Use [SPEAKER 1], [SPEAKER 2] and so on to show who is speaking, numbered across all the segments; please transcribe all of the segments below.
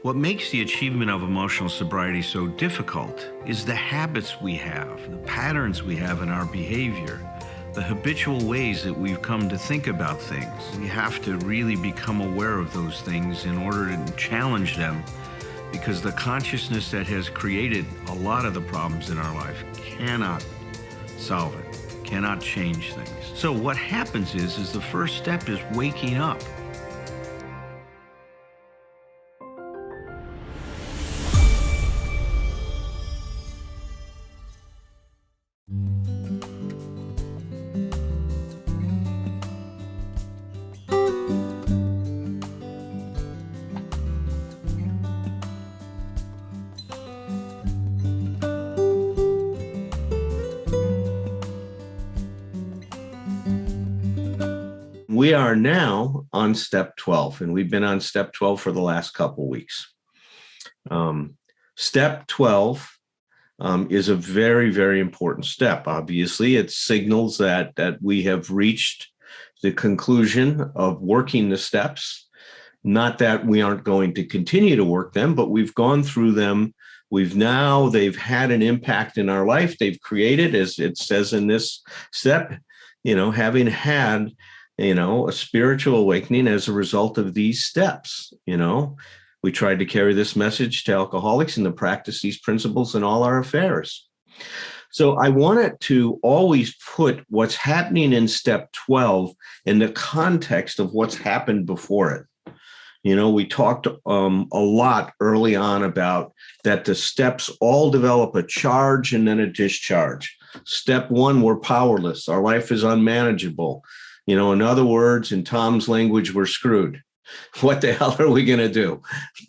[SPEAKER 1] What makes the achievement of emotional sobriety so difficult is the habits we have, the patterns we have in our behavior, the habitual ways that we've come to think about things. We have to really become aware of those things in order to challenge them, because the consciousness that has created a lot of the problems in our life cannot solve it, cannot change things. So what happens is the first step is waking up. We are now on step 12, and we've been on step 12 for the last couple weeks. Step 12 is a very, very important step. Obviously, it signals that we have reached the conclusion of working the steps. Not that we aren't going to continue to work them, but we've gone through them. They've had an impact in our life. They've created, as it says in this step, having had a spiritual awakening as a result of these steps. We tried to carry this message to alcoholics and to practice these principles in all our affairs. So I wanted to always put what's happening in step 12 in the context of what's happened before it. We talked a lot early on about that the steps all develop a charge and then a discharge. Step 1, we're powerless. Our life is unmanageable. In other words, in Thom's language, we're screwed. What the hell are we going to do?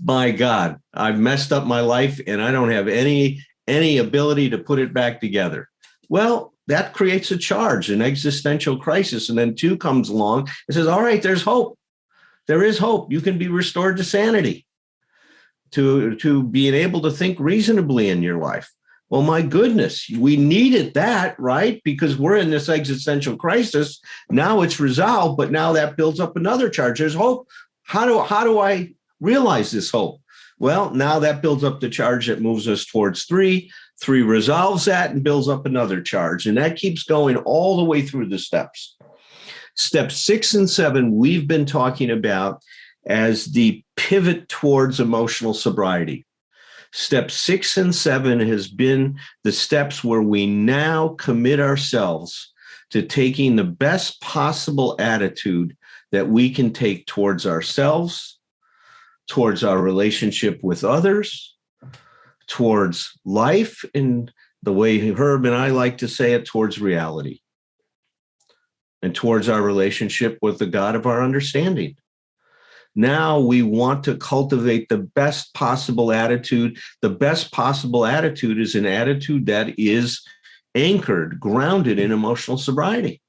[SPEAKER 1] My God, I've messed up my life and I don't have any ability to put it back together. Well, that creates a charge, an existential crisis. And then 2 comes along and says, all right, there's hope. There is hope. You can be restored to sanity, to being able to think reasonably in your life. Well, my goodness, we needed that, right? Because we're in this existential crisis. Now it's resolved, but now that builds up another charge. There's hope. How do I realize this hope? Well, now that builds up the charge that moves us towards 3. 3 resolves that and builds up another charge. And that keeps going all the way through the steps. Steps 6 and 7, we've been talking about as the pivot towards emotional sobriety. Step 6 and 7 has been the steps where we now commit ourselves to taking the best possible attitude that we can take towards ourselves, towards our relationship with others, towards life, and the way Herb and I like to say it, towards reality, and towards our relationship with the God of our understanding. Now we want to cultivate the best possible attitude. The best possible attitude is an attitude that is anchored, grounded in emotional sobriety.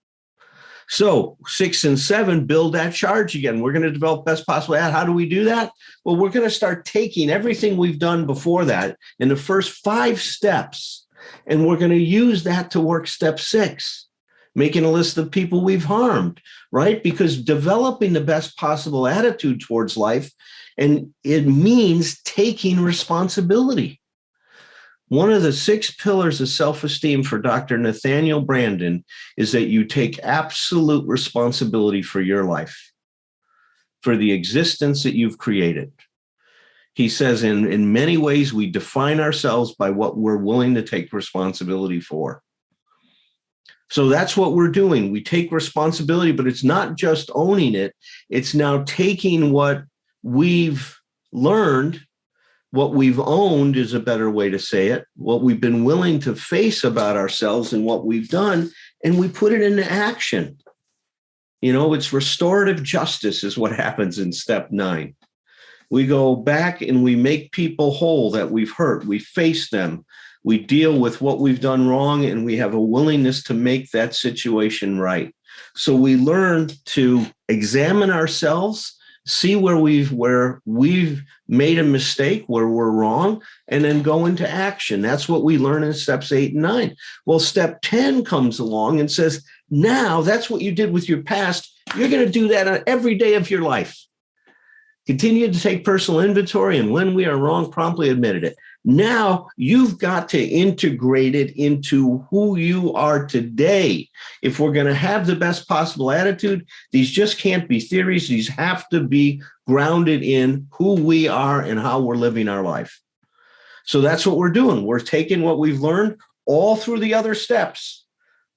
[SPEAKER 1] So 6 and 7 build that charge again. We're going to develop best possible attitude. How do we do that? Well, we're going to start taking everything we've done before that in the first 5 steps, and we're going to use that to work step 6. Making a list of people we've harmed, right? Because developing the best possible attitude towards life, and it means taking responsibility. One of the 6 pillars of self-esteem for Dr. Nathaniel Branden is that you take absolute responsibility for your life, for the existence that you've created. He says in many ways, we define ourselves by what we're willing to take responsibility for. So that's what we're doing. We take responsibility, but it's not just owning it. It's now taking what we've learned, what we've owned is a better way to say it, what we've been willing to face about ourselves and what we've done, and we put it into action. It's restorative justice is what happens in step 9. We go back and we make people whole that we've hurt. We face them. We deal with what we've done wrong, and we have a willingness to make that situation right. So we learn to examine ourselves, see where we've made a mistake, where we're wrong, and then go into action. That's what we learn in steps 8 and 9. Well, step 10 comes along and says, now that's what you did with your past. You're going to do that on every day of your life. Continue to take personal inventory, and when we are wrong, promptly admitted it. Now you've got to integrate it into who you are today. If we're going to have the best possible attitude, these just can't be theories. These have to be grounded in who we are and how we're living our life. So that's what we're doing. We're taking what we've learned all through the other steps,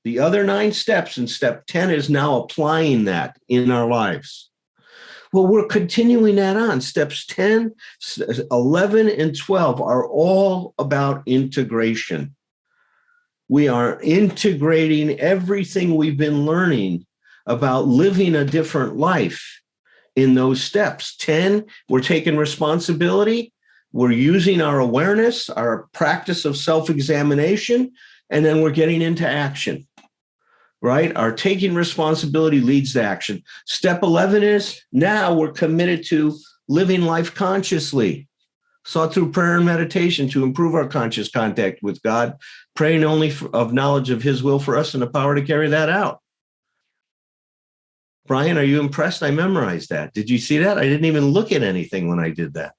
[SPEAKER 1] the other 9 steps, and step 10 is now applying that in our lives. Well, we're continuing that on. Steps 10, 11, and 12 are all about integration. We are integrating everything we've been learning about living a different life in those steps. 10, we're taking responsibility. We're using our awareness, our practice of self-examination, and then we're getting into action. Right? Our taking responsibility leads to action. Step 11 is now we're committed to living life consciously, sought through prayer and meditation to improve our conscious contact with God, praying only of knowledge of his will for us and the power to carry that out. Brian, are you impressed? I memorized that. Did you see that? I didn't even look at anything when I did that.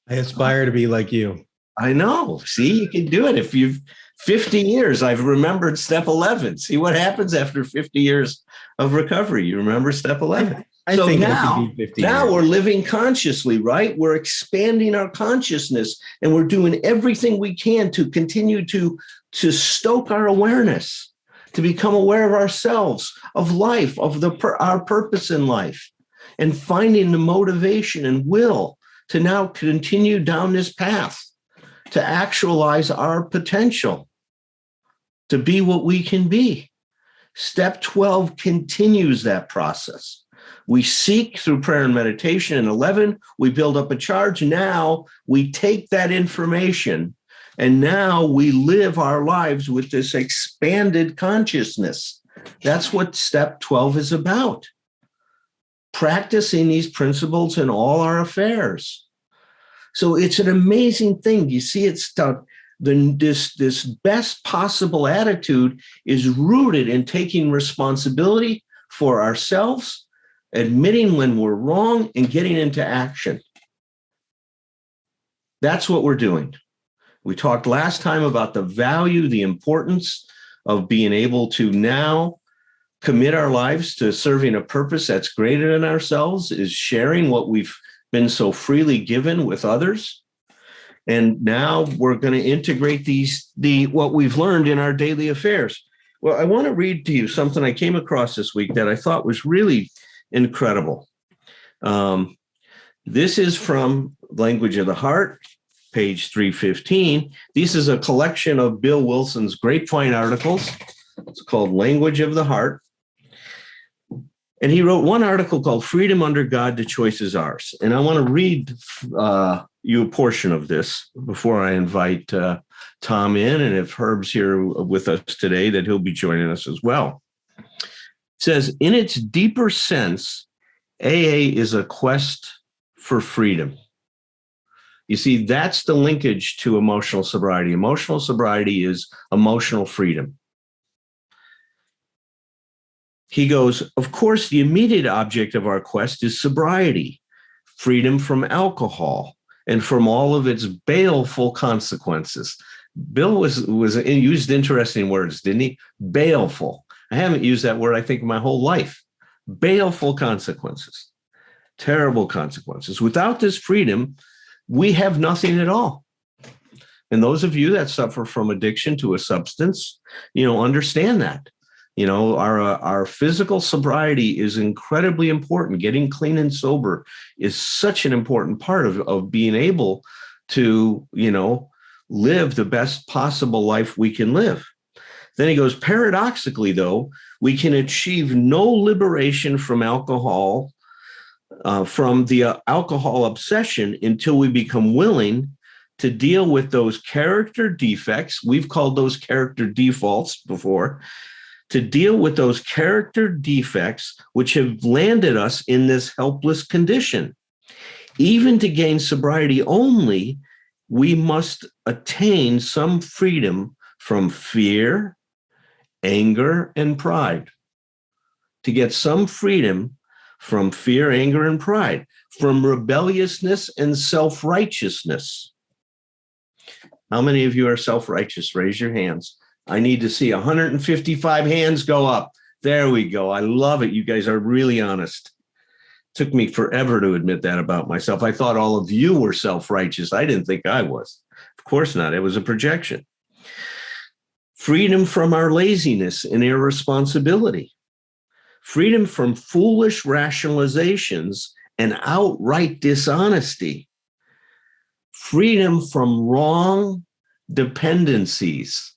[SPEAKER 2] I aspire to be like you.
[SPEAKER 1] I know. See, you can do it. If you've 50 years, I've remembered step 11. See what happens after 50 years of recovery. You remember step 11.
[SPEAKER 2] I
[SPEAKER 1] so
[SPEAKER 2] think
[SPEAKER 1] now,
[SPEAKER 2] it could be 50
[SPEAKER 1] now
[SPEAKER 2] years.
[SPEAKER 1] we're living consciously, right? We're expanding our consciousness and we're doing everything we can to continue to stoke our awareness, to become aware of ourselves, of life, of our purpose in life, and finding the motivation and will to now continue down this path, to actualize our potential, to be what we can be. Step 12 continues that process. We seek through prayer and meditation. And 11, we build up a charge. Now we take that information and now we live our lives with this expanded consciousness. That's what step 12 is about. Practicing these principles in all our affairs. So it's an amazing thing. You see, it's this best possible attitude is rooted in taking responsibility for ourselves, admitting when we're wrong, and getting into action. That's what we're doing. We talked last time about the value, the importance of being able to now commit our lives to serving a purpose that's greater than ourselves, is sharing what we've been so freely given with others. And now we're going to integrate what we've learned in our daily affairs. Well, I want to read to you something I came across this week that I thought was really incredible. This is from Language of the Heart, page 315. This is a collection of Bill Wilson's grapevine articles. It's called Language of the Heart. And he wrote one article called Freedom Under God, the Choice is Ours. And I want to read you a portion of this before I invite Thom in. And if Herb's here with us today, that he'll be joining us as well. It says, in its deeper sense, AA is a quest for freedom. You see, that's the linkage to emotional sobriety. Emotional sobriety is emotional freedom. He goes, of course, the immediate object of our quest is sobriety, freedom from alcohol, and from all of its baleful consequences. Bill used interesting words, didn't he? Baleful. I haven't used that word, I think, my whole life. Baleful consequences, terrible consequences. Without this freedom, we have nothing at all. And those of you that suffer from addiction to a substance, understand that. Our physical sobriety is incredibly important. Getting clean and sober is such an important part of being able to, live the best possible life we can live. Then he goes, paradoxically, though, we can achieve no liberation from alcohol, from the alcohol obsession until we become willing to deal with those character defects. We've called those character defaults before. To deal with those character defects which have landed us in this helpless condition. Even to gain sobriety only, we must attain some freedom from fear, anger, and pride. To get some freedom from fear, anger, and pride. from rebelliousness and self-righteousness. How many of you are self-righteous? Raise your hands. I need to see 155 hands go up. There we go. I love it. You guys are really honest. Took me forever to admit that about myself. I thought all of you were self-righteous. I didn't think I was. Of course not. It was a projection. Freedom from our laziness and irresponsibility. Freedom from foolish rationalizations and outright dishonesty. Freedom from wrong dependencies.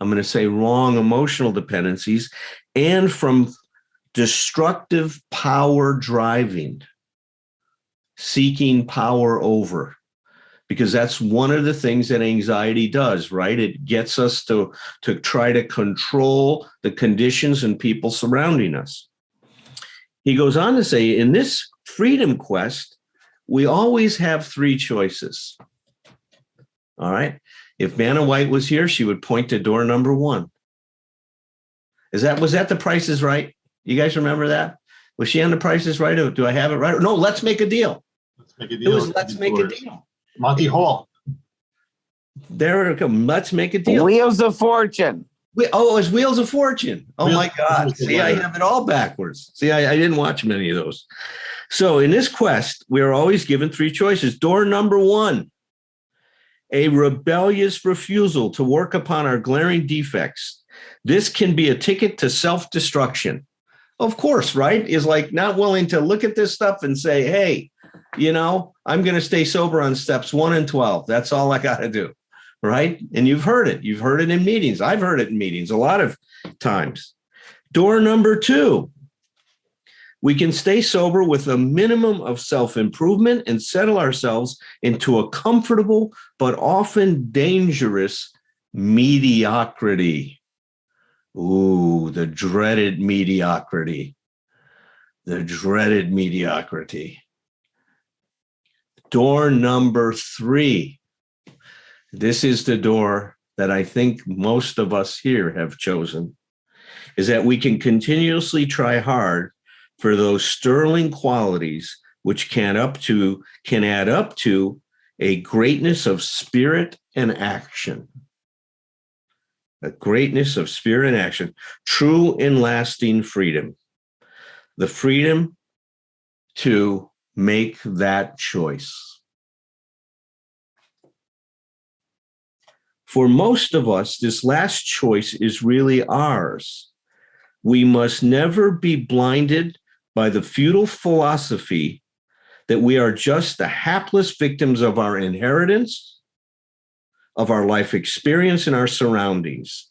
[SPEAKER 1] I'm going to say wrong emotional dependencies, and from destructive power driving, seeking power over, because that's one of the things that anxiety does, right? It gets us to try to control the conditions and people surrounding us. He goes on to say, in this freedom quest, we always have three choices. All right. If Vanna White was here, she would point to door number 1. Was that The Price is Right? You guys remember that? Was she on The Price is Right? Or do I have it right? No, Let's Make a Deal.
[SPEAKER 3] Let's Make a Deal.
[SPEAKER 1] It was Let's Make a Deal.
[SPEAKER 3] Monty Hall.
[SPEAKER 1] There we go. Let's Make a Deal.
[SPEAKER 4] Wheels of Fortune.
[SPEAKER 1] It was Wheels of Fortune. Oh, my God. See, I have it all backwards. See, I didn't watch many of those. So in this quest, we are always given three choices. Door number 1, a rebellious refusal to work upon our glaring defects. This can be a ticket to self-destruction. Of course, right? Is like not willing to look at this stuff and say, hey, I'm going to stay sober on steps 1 and 12. That's all I got to do. Right? And you've heard it. You've heard it in meetings. I've heard it in meetings a lot of times. Door number 2, we can stay sober with a minimum of self-improvement and settle ourselves into a comfortable but often dangerous mediocrity. Ooh, the dreaded mediocrity. The dreaded mediocrity. Door number 3. This is the door that I think most of us here have chosen, is that we can continuously try hard for those sterling qualities which can add up to a greatness of spirit and action. A greatness of spirit and action, true and lasting freedom. The freedom to make that choice. For most of us, this last choice is really ours. We must never be blinded by the futile philosophy that we are just the hapless victims of our inheritance, of our life experience and our surroundings,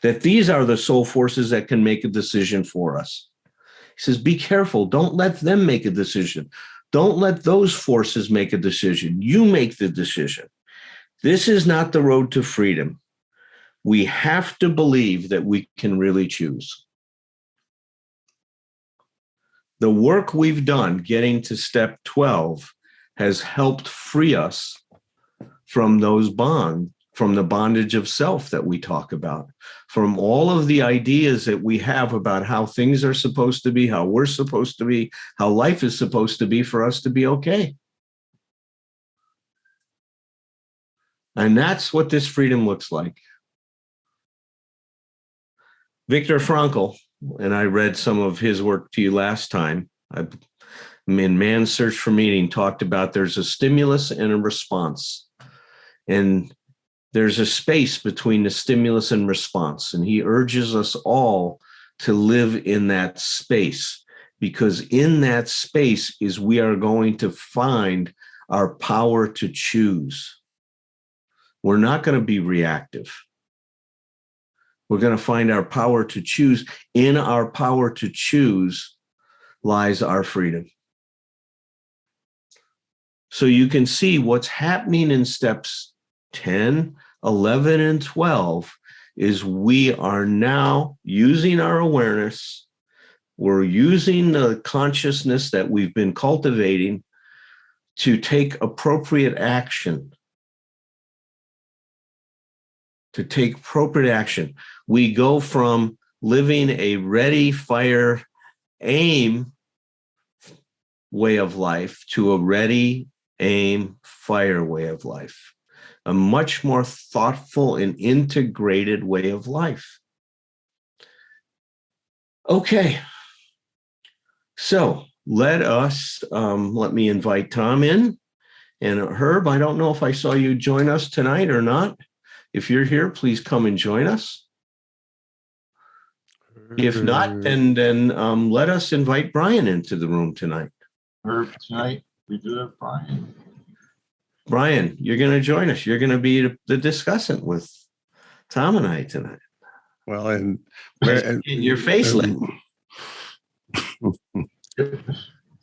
[SPEAKER 1] that these are the sole forces that can make a decision for us. He says, be careful. Don't let them make a decision. Don't let those forces make a decision. You make the decision. This is not the road to freedom. We have to believe that we can really choose. The work we've done getting to step 12 has helped free us from from the bondage of self that we talk about, from all of the ideas that we have about how things are supposed to be, how we're supposed to be, how life is supposed to be for us to be okay. And that's what this freedom looks like. Viktor Frankl, and I read some of his work to you last time, in Man's Search for Meaning, talked about there's a stimulus and a response. And there's a space between the stimulus and response. And he urges us all to live in that space, because in that space is we are going to find our power to choose. We're not going to be reactive. We're going to find our power to choose. In our power to choose lies our freedom. So you can see what's happening in steps 10, 11, and 12 is we are now using our awareness. We're using the consciousness that we've been cultivating to take appropriate action. To take appropriate action. We go from living a ready, fire, aim way of life to a ready, aim, fire way of life, a much more thoughtful and integrated way of life. Okay, so let me invite Thom in. And Herb, I don't know if I saw you join us tonight or not. If you're here, please come and join us. If not, then let us invite Brian into the room tonight.
[SPEAKER 3] Herb, tonight we do have Brian.
[SPEAKER 1] Brian, you're going to join us. You're going to be the discussant with Thom and I tonight.
[SPEAKER 4] Well, and
[SPEAKER 1] your face lit.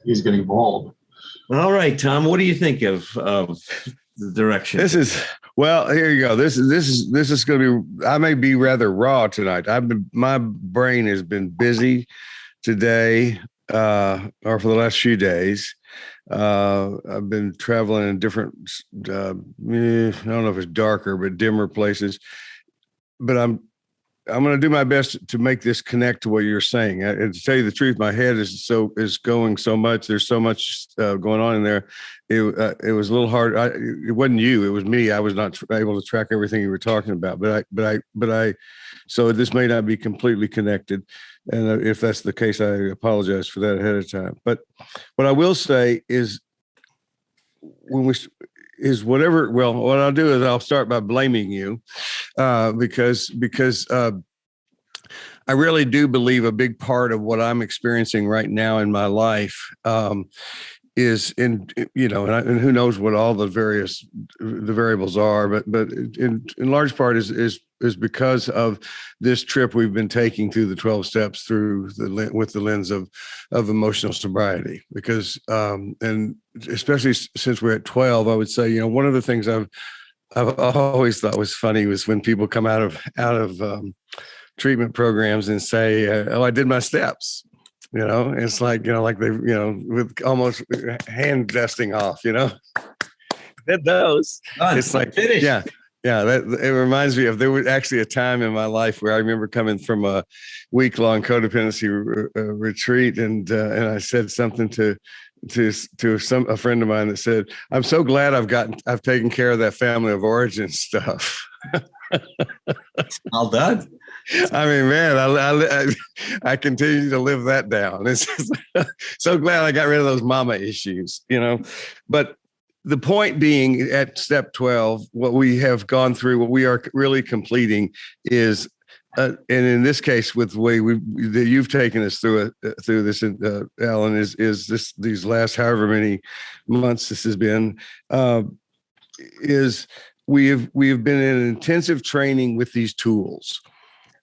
[SPEAKER 3] He's getting bald.
[SPEAKER 1] All right, Thom, what do you think of the direction?
[SPEAKER 4] Here you go. This is going to be, I may be rather raw tonight. My brain has been busy today, or for the last few days. I've been traveling in different, I don't know if it's darker, but dimmer places, but I'm going to do my best to make this connect to what you're saying. And to tell you the truth, my head is going so much. There's so much going on in there. It was a little hard. It wasn't you. It was me. I was not able to track everything you were talking about. So this may not be completely connected. And if that's the case, I apologize for that ahead of time. But what I will say is, what I'll do is I'll start by blaming you, because I really do believe a big part of what I'm experiencing right now in my life is and who knows what all the variables are, but in large part is because of this trip we've been taking through the 12 steps with the lens of emotional sobriety. Because and especially since we're at 12, I would say, one of the things I've always thought was funny was when people come out of treatment programs and say, "Oh, I did my steps." It's like, like they, with almost hand dusting off, did those. It's like, finished. Yeah. It reminds me of, there was actually a time in my life where I remember coming from a week-long codependency retreat, and I said something to a friend of mine that said, "I'm so glad I've taken care of that family of origin stuff."
[SPEAKER 1] All done.
[SPEAKER 4] I mean, man, I continue to live that down. It's just, so glad I got rid of those mama issues, But the point being, at step 12, what we have gone through, what we are really completing is, and in this case, with the way that you've taken us through this, Alan, is these last however many months this has been, is we have been in intensive training with these tools.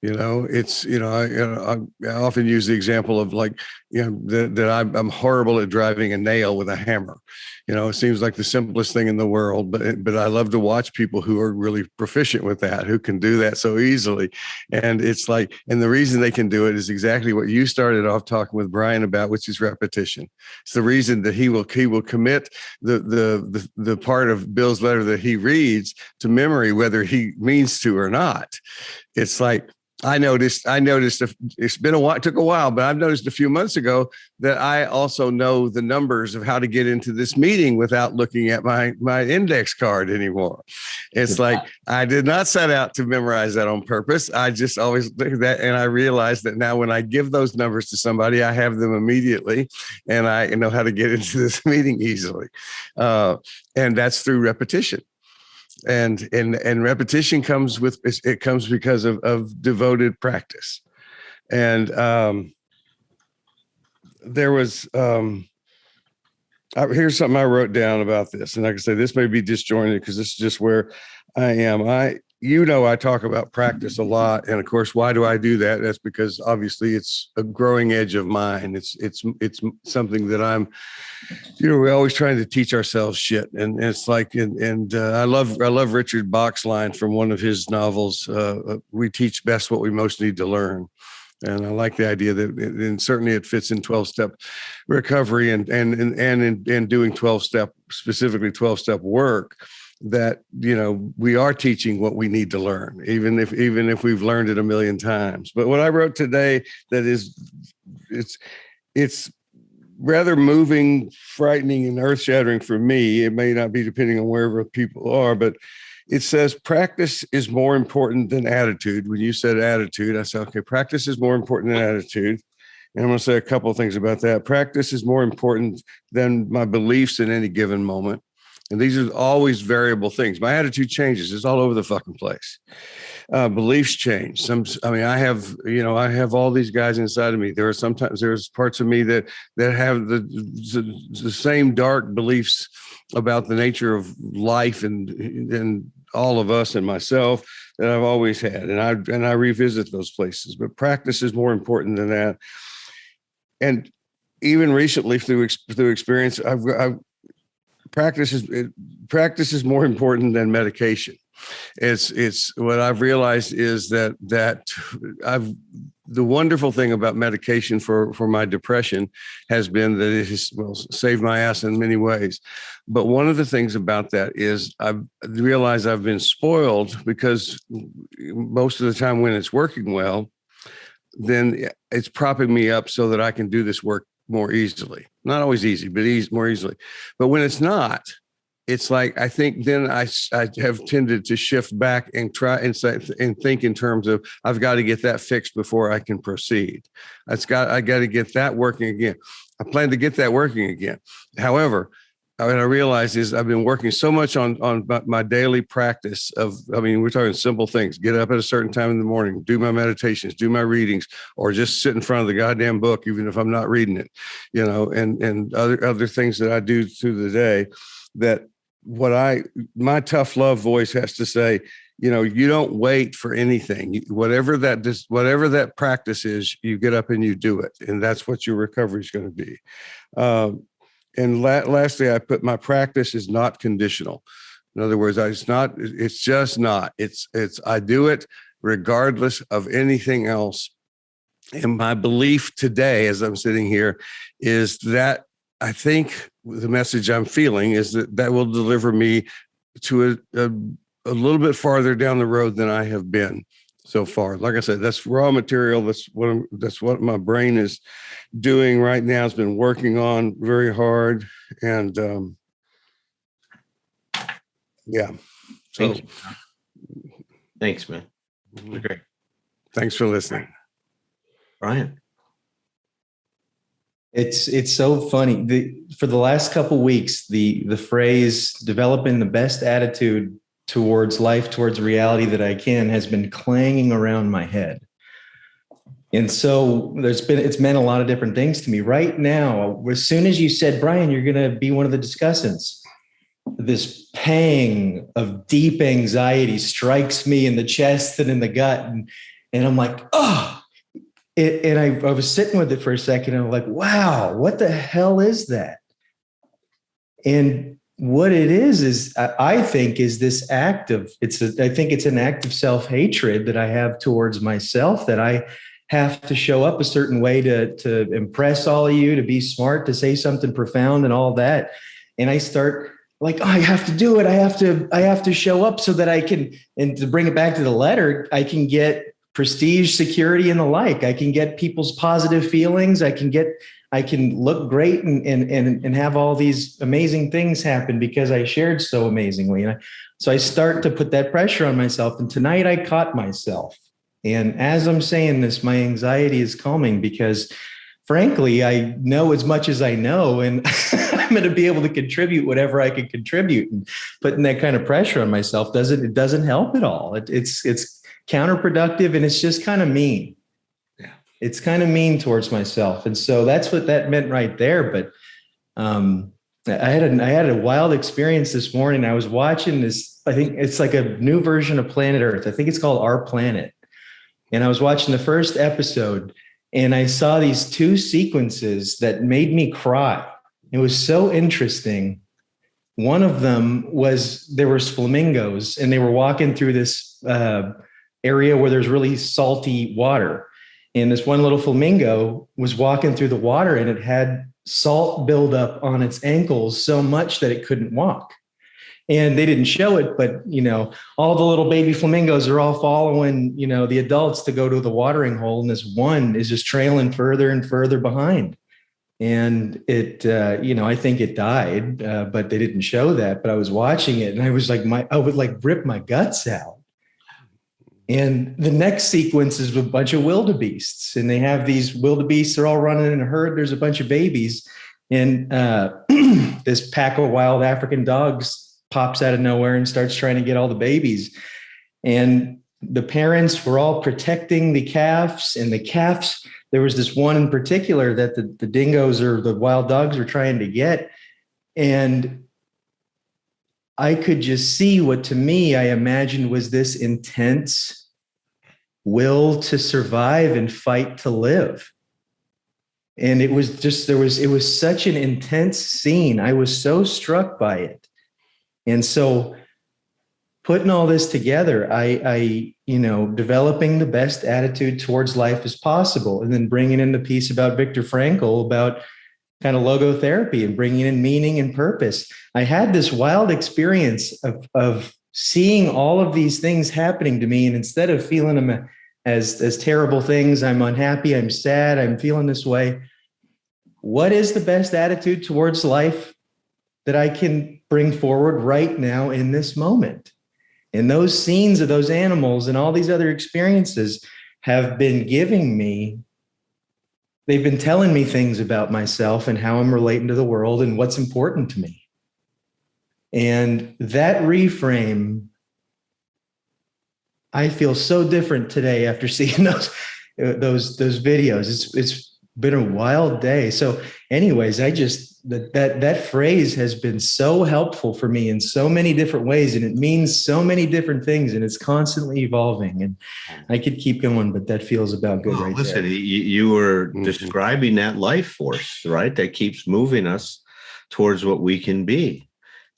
[SPEAKER 4] It's, I often use the example of, like, that I'm horrible at driving a nail with a hammer. It seems like the simplest thing in the world, but I love to watch people who are really proficient with that, who can do that so easily. And it's like, and the reason they can do it is exactly what you started off talking with Brian about, which is repetition. It's the reason that he will commit the part of Bill's letter that he reads to memory, whether he means to or not. It's like, I noticed it's been a while, it took a while, but I've noticed a few months ago that I also know the numbers of how to get into this meeting without looking at my index card anymore. It's like, I did not set out to memorize that on purpose. I just always look at that, and I realize that now when I give those numbers to somebody, I have them immediately, and I know how to get into this meeting easily. And that's through repetition. And repetition comes because of devoted practice. And there was here's something I wrote down about this, and like I say, this may be disjointed because this is just where I am. I talk about practice a lot, and of course, why do I do that? That's because obviously it's a growing edge of mine. It's something that I'm, we're always trying to teach ourselves shit, and it's like, and I love Richard Bach's line from one of his novels. We teach best what we most need to learn. And I like the idea that, and certainly it fits in 12-step recovery and in doing 12-step, specifically 12-step work, that, we are teaching what we need to learn, even if we've learned it a million times. But what I wrote today, that is, it's rather moving, frightening, and earth-shattering for me. It may not be depending on wherever people are, but it says practice is more important than attitude. When you said attitude, I said, okay, practice is more important than attitude. And I'm going to say a couple of things about that. Practice is more important than my beliefs in any given moment. And these are always variable things. My attitude changes. It's all over the fucking place. Beliefs change. I have all these guys inside of me. There's parts of me that have the same dark beliefs about the nature of life and all of us and myself that I've always had. And I revisit those places, but practice is more important than that. And even recently through experience, practice is more important than medication. It's what I've realized is that the wonderful thing about medication for my depression has been that it has saved my ass in many ways. But one of the things about that is I've realized I've been spoiled because most of the time when it's working well, then it's propping me up so that I can do this work more easily. Not always easy, but more easily. But when it's not, it's like, I think then I have tended to shift back and try and think in terms of, I've got to get that fixed before I can proceed. I got to get that working again. I plan to get that working again. However, what I realized is I've been working so much on my daily practice we're talking simple things, get up at a certain time in the morning, do my meditations, do my readings, or just sit in front of the goddamn book, even if I'm not reading it, and other things that I do through the day, that my tough love voice has to say, you don't wait for anything. Whatever that practice is, you get up and you do it. And that's what your recovery is going to be. And lastly, I put my practice is not conditional. In other words, it's just not, I do it regardless of anything else. And my belief today, as I'm sitting here, is that I think the message I'm feeling is that will deliver me to a little bit farther down the road than I have been so far. Like I said, that's raw material. That's what my brain is doing right now. It's been working on very hard. And yeah. So
[SPEAKER 1] Thanks, man.
[SPEAKER 4] Mhm.
[SPEAKER 1] Great.
[SPEAKER 4] Thanks for listening.
[SPEAKER 1] Brian.
[SPEAKER 2] It's so funny. For the last couple of weeks, the phrase "developing the best attitude towards life, towards reality that I can" has been clanging around my head. And so it's meant a lot of different things to me. Right now, as soon as you said, Brian, you're going to be one of the discussants, this pang of deep anxiety strikes me in the chest and in the gut. And I'm like, oh. I was sitting with it for a second and I'm like, wow, what the hell is that? And what it is I think is this act of, I think it's an act of self-hatred that I have towards myself, that I have to show up a certain way to impress all of you, to be smart, to say something profound and all that. And I start like, oh, I have to do it. I have to show up so that I can, and to bring it back to the letter, I can get prestige, security, and the like. I can get people's positive feelings. I can look great and have all these amazing things happen because I shared so amazingly. So I start to put that pressure on myself. And tonight I caught myself. And as I'm saying this, my anxiety is calming because frankly, I know as much as I know, and I'm going to be able to contribute whatever I can contribute. And putting that kind of pressure on myself doesn't help at all. It's counterproductive, and it's just kind of mean.
[SPEAKER 1] Yeah.
[SPEAKER 2] It's kind of mean towards myself. And so that's what that meant right there. But I had a wild experience this morning. I was watching this, I think it's like a new version of Planet Earth. I think it's called Our Planet. And I was watching the first episode and I saw these two sequences that made me cry. It was so interesting. One of them was, there was flamingos and they were walking through this area where there's really salty water. And this one little flamingo was walking through the water and it had salt buildup on its ankles so much that it couldn't walk. And they didn't show it, but, all the little baby flamingos are all following, the adults to go to the watering hole. And this one is just trailing further and further behind. And it, I think it died, but they didn't show that. But I was watching it, and I was like, I would like rip my guts out. And the next sequence is with a bunch of wildebeests, and they have these wildebeests. They're all running in a herd. There's a bunch of babies, and this pack of wild African dogs pops out of nowhere and starts trying to get all the babies. And the parents were all protecting the calves, and the calves. There was this one in particular that the dingoes or the wild dogs were trying to get. And I could just see what to me, I imagined was this intense will to survive and fight to live. And it was just, it was such an intense scene. I was so struck by it. And so putting all this together, I developing the best attitude towards life as possible, and then bringing in the piece about Viktor Frankl, about kind of logotherapy and bringing in meaning and purpose. I had this wild experience of seeing all of these things happening to me. And instead of feeling them as terrible things, I'm unhappy, I'm sad, I'm feeling this way. What is the best attitude towards life that I can bring forward right now in this moment? And those scenes of those animals and all these other experiences have been giving me, they've been telling me things about myself and how I'm relating to the world and what's important to me. And that reframe, I feel so different today after seeing those videos. It's been a wild day. So anyways, that phrase has been so helpful for me in so many different ways, and it means so many different things, and it's constantly evolving. And I could keep going, but that feels about good.
[SPEAKER 1] Well,
[SPEAKER 2] right
[SPEAKER 1] listen,
[SPEAKER 2] there.
[SPEAKER 1] You were describing that life force, right? That keeps moving us towards what we can be.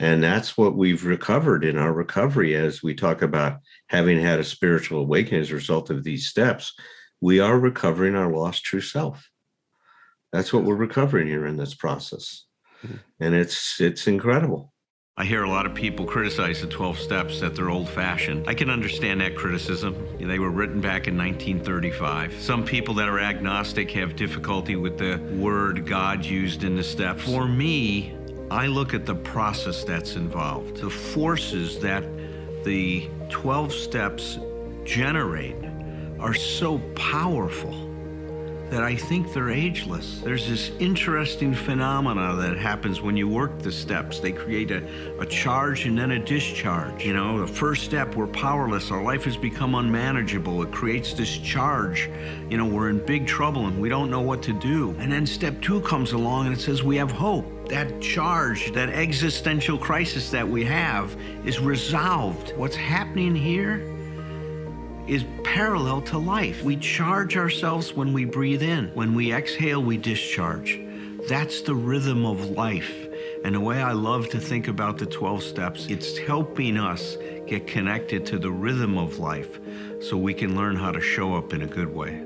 [SPEAKER 1] And that's what we've recovered in our recovery as we talk about having had a spiritual awakening as a result of these steps. We are recovering our lost true self. That's what we're recovering here in this process. And it's incredible.
[SPEAKER 5] I hear a lot of people criticize the 12 steps, that they're old-fashioned. I can understand that criticism. They were written back in 1935. Some people that are agnostic have difficulty with the word God used in the steps. For me, I look at the process that's involved. The forces that the 12 steps generate are so powerful that I think they're ageless. There's this interesting phenomena that happens when you work the steps. They create a charge and then a discharge. The first step, we're powerless. Our life has become unmanageable. It creates this charge. We're in big trouble and we don't know what to do. And then step 2 comes along and it says we have hope. That charge, that existential crisis that we have is resolved. What's happening here is parallel to life. We charge ourselves when we breathe in. When we exhale, we discharge. That's the rhythm of life. And the way I love to think about the 12 steps, it's helping us get connected to the rhythm of life so we can learn how to show up in a good way.